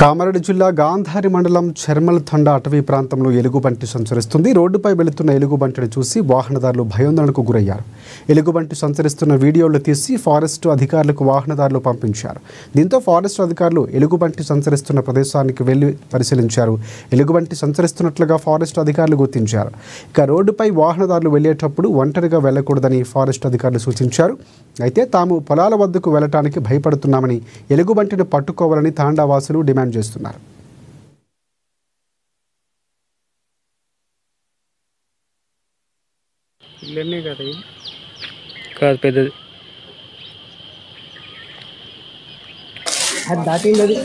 కామారెడ్డి జిల్లా గాంధారి మండలం చెర్మల్ తండా అటవీ ప్రాంతంలో ఎలుగుబంటి సంచరిస్తుంది. రోడ్డుపై వెళుతున్న ఎలుగుబంటిని చూసి వాహనదారులు భయాందోళనకు గురయ్యారు. ఎలుగుబంటి సంచరిస్తున్న వీడియోలు తీసి ఫారెస్ట్ అధికారులకు వాహనదారులు పంపించారు. దీంతో ఫారెస్ట్ అధికారులు ఎలుగుబంటి సంచరిస్తున్న ప్రదేశానికి వెళ్లి పరిశీలించారు. ఎలుగుబంటి సంచరిస్తున్నట్లుగా ఫారెస్ట్ అధికారులు గుర్తించారు. ఇక రోడ్డుపై వాహనదారులు వెళ్లేటప్పుడు ఒంటరిగా వెళ్లకూడదని ఫారెస్ట్ అధికారులు సూచించారు. అయితే తాము పొలాల వద్దకు వెళ్లడానికి భయపడుతున్నామని, ఎలుగుబంటిని పట్టుకోవాలని తాండావాసులు డిమాండ్ చేస్తున్నారు. కాదు పెద్దది అది దాటింది.